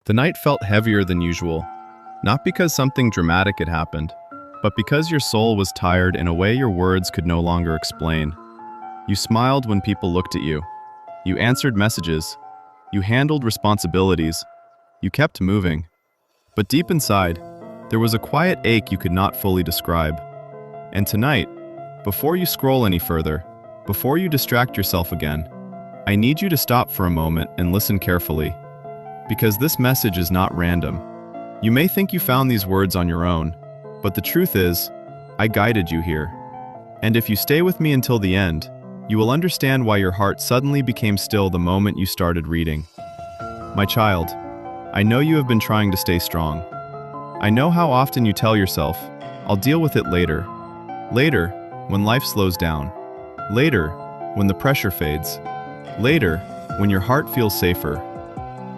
The night felt heavier than usual, not because something dramatic had happened, but because your soul was tired in a way your words could no longer explain. You smiled when people looked at you. You answered messages. You handled responsibilities. You kept moving. But deep inside, there was a quiet ache you could not fully describe. And tonight, before you scroll any further, before you distract yourself again, I need you to stop for a moment and listen carefully. Because this message is not random. You may think you found these words on your own, but the truth is, I guided you here. And if you stay with me until the end, you will understand why your heart suddenly became still the moment you started reading. My child, I know you have been trying to stay strong. I know how often you tell yourself, I'll deal with it later. Later, when life slows down. Later, when the pressure fades. Later, when your heart feels safer.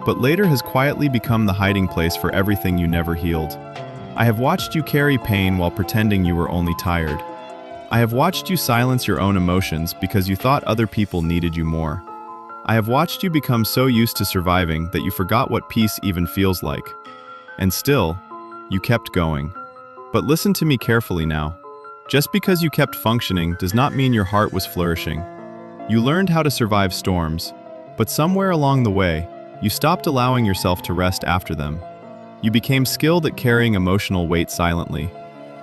But later has quietly become the hiding place for everything you never healed. I have watched you carry pain while pretending you were only tired. I have watched you silence your own emotions because you thought other people needed you more. I have watched you become so used to surviving that you forgot what peace even feels like. And still, you kept going. But listen to me carefully now. Just because you kept functioning does not mean your heart was flourishing. You learned how to survive storms, but somewhere along the way, you stopped allowing yourself to rest after them. You became skilled at carrying emotional weight silently.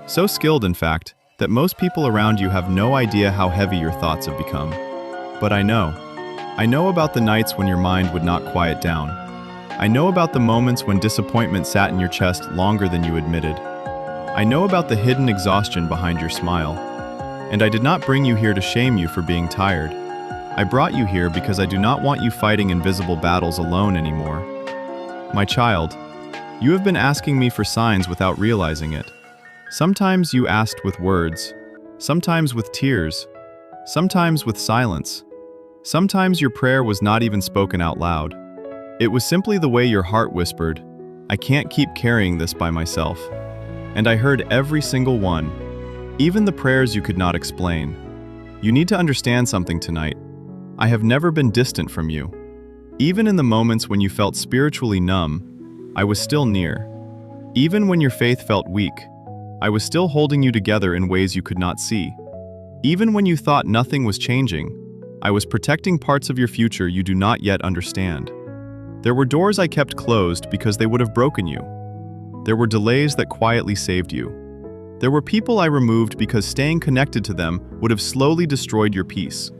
So skilled, in fact, that most people around you have no idea how heavy your thoughts have become. But I know. I know about the nights when your mind would not quiet down. I know about the moments when disappointment sat in your chest longer than you admitted. I know about the hidden exhaustion behind your smile. And I did not bring you here to shame you for being tired. I brought you here because I do not want you fighting invisible battles alone anymore. My child, you have been asking me for signs without realizing it. Sometimes you asked with words, sometimes with tears, sometimes with silence. Sometimes your prayer was not even spoken out loud. It was simply the way your heart whispered, I can't keep carrying this by myself. And I heard every single one, even the prayers you could not explain. You need to understand something tonight. I have never been distant from you. Even in the moments when you felt spiritually numb, I was still near. Even when your faith felt weak, I was still holding you together in ways you could not see. Even when you thought nothing was changing, I was protecting parts of your future you do not yet understand. There were doors I kept closed because they would have broken you. There were delays that quietly saved you. There were people I removed because staying connected to them would have slowly destroyed your peace.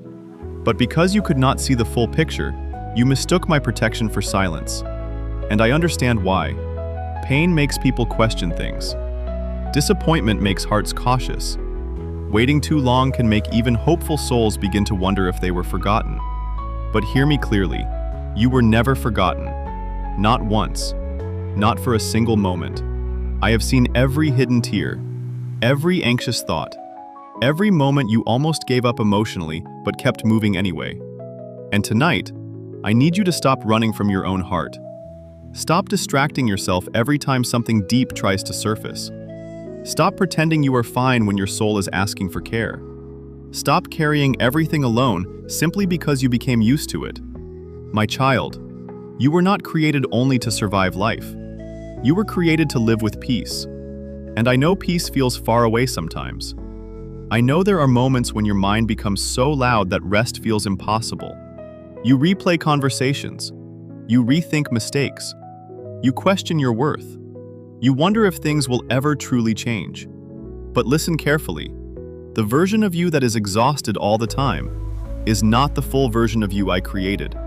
But because you could not see the full picture, you mistook my protection for silence. And I understand why. Pain makes people question things. Disappointment makes hearts cautious. Waiting too long can make even hopeful souls begin to wonder if they were forgotten. But hear me clearly, you were never forgotten. Not once. Not for a single moment. I have seen every hidden tear, every anxious thought, every moment you almost gave up emotionally but kept moving anyway. And tonight, I need you to stop running from your own heart. Stop distracting yourself every time something deep tries to surface. Stop pretending you are fine when your soul is asking for care. Stop carrying everything alone simply because you became used to it. My child, you were not created only to survive life. You were created to live with peace. And I know peace feels far away sometimes. I know there are moments when your mind becomes so loud that rest feels impossible. You replay conversations. You rethink mistakes. You question your worth. You wonder if things will ever truly change. But listen carefully. The version of you that is exhausted all the time is not the full version of you I created.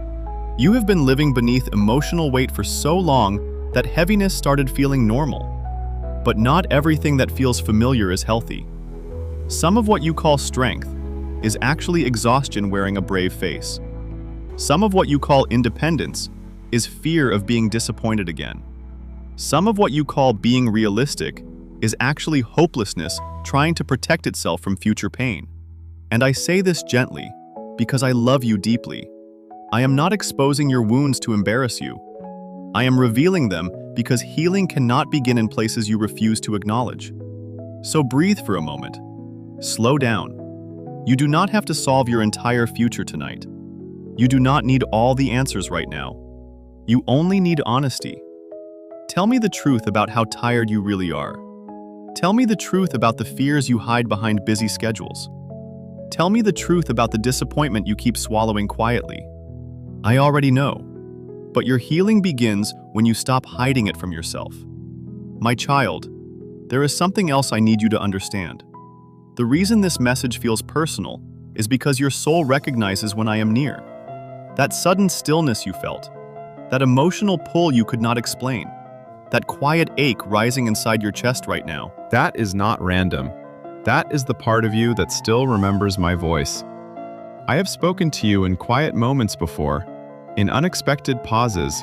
You have been living beneath emotional weight for so long that heaviness started feeling normal. But not everything that feels familiar is healthy. Some of what you call strength is actually exhaustion wearing a brave face. Some of what you call independence is fear of being disappointed again. Some of what you call being realistic is actually hopelessness trying to protect itself from future pain. And I say this gently because I love you deeply. I am not exposing your wounds to embarrass you. I am revealing them because healing cannot begin in places you refuse to acknowledge. So breathe for a moment. Slow down. You do not have to solve your entire future tonight. You do not need all the answers right now. You only need honesty. Tell me the truth about how tired you really are. Tell me the truth about the fears you hide behind busy schedules. Tell me the truth about the disappointment you keep swallowing quietly. I already know, but your healing begins when you stop hiding it from yourself. My child, there is something else I need you to understand. The reason this message feels personal is because your soul recognizes when I am near. That sudden stillness you felt, that emotional pull you could not explain, that quiet ache rising inside your chest right now. That is not random. That is the part of you that still remembers my voice. I have spoken to you in quiet moments before, in unexpected pauses,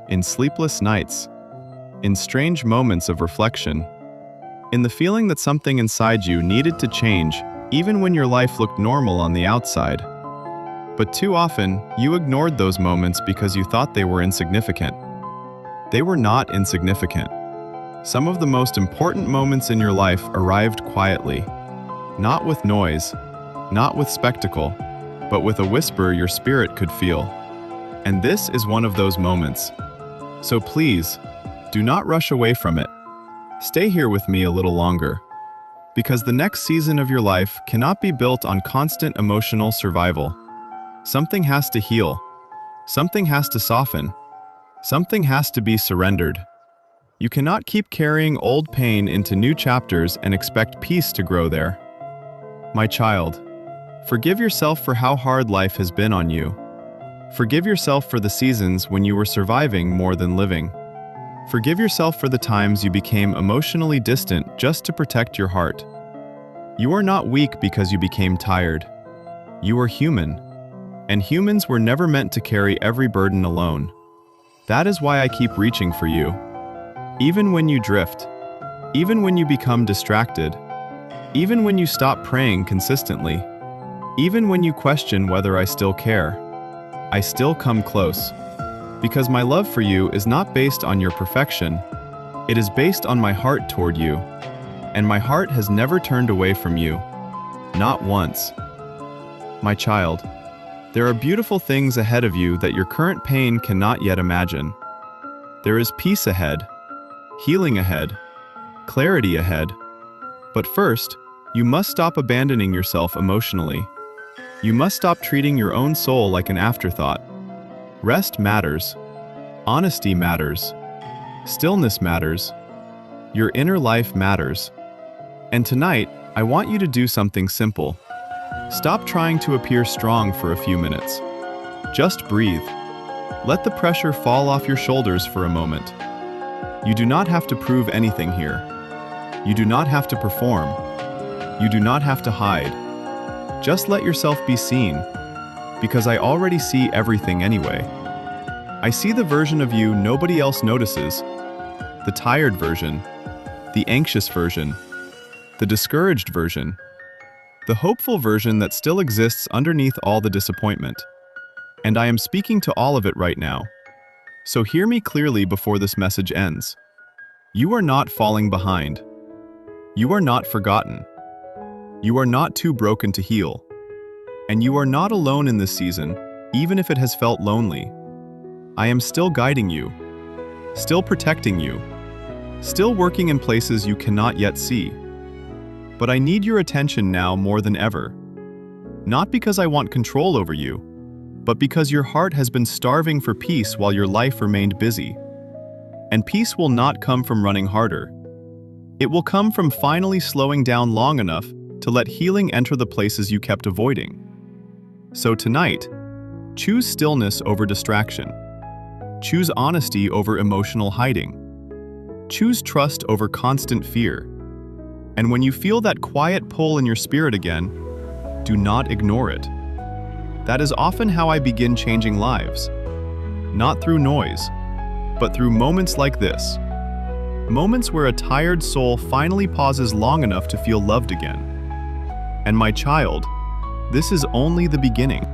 in sleepless nights, in strange moments of reflection, in the feeling that something inside you needed to change, even when your life looked normal on the outside. But too often, you ignored those moments because you thought they were insignificant. They were not insignificant. Some of the most important moments in your life arrived quietly, not with noise, not with spectacle, but with a whisper your spirit could feel. And this is one of those moments. So please, do not rush away from it. Stay here with me a little longer, because the next season of your life cannot be built on constant emotional survival. Something has to heal. Something has to soften. Something has to be surrendered. You cannot keep carrying old pain into new chapters and expect peace to grow there. My child, forgive yourself for how hard life has been on you. Forgive yourself for the seasons when you were surviving more than living. Forgive yourself for the times you became emotionally distant just to protect your heart. You are not weak because you became tired. You are human, and humans were never meant to carry every burden alone. That is why I keep reaching for you. Even when you drift, even when you become distracted, even when you stop praying consistently, even when you question whether I still care, I still come close. Because my love for you is not based on your perfection, it is based on my heart toward you, and my heart has never turned away from you, not once. My child, there are beautiful things ahead of you that your current pain cannot yet imagine. There is peace ahead, healing ahead, clarity ahead. But first, you must stop abandoning yourself emotionally. You must stop treating your own soul like an afterthought. Rest matters. Honesty matters. Stillness matters. Your inner life matters. And tonight, I want you to do something simple. Stop trying to appear strong for a few minutes. Just breathe. Let the pressure fall off your shoulders for a moment. You do not have to prove anything here. You do not have to perform. You do not have to hide. Just let yourself be seen, because I already see everything anyway. I see the version of you nobody else notices, the tired version, the anxious version, the discouraged version, the hopeful version that still exists underneath all the disappointment. And I am speaking to all of it right now. So hear me clearly before this message ends. You are not falling behind. You are not forgotten. You are not too broken to heal. And you are not alone in this season, even if it has felt lonely. I am still guiding you, still protecting you, still working in places you cannot yet see. But I need your attention now more than ever. Not because I want control over you, but because your heart has been starving for peace while your life remained busy. And peace will not come from running harder. It will come from finally slowing down long enough to let healing enter the places you kept avoiding. So tonight, choose stillness over distraction. Choose honesty over emotional hiding. Choose trust over constant fear. And when you feel that quiet pull in your spirit again, do not ignore it. That is often how I begin changing lives. Not through noise, but through moments like this. Moments where a tired soul finally pauses long enough to feel loved again. And my child, this is only the beginning.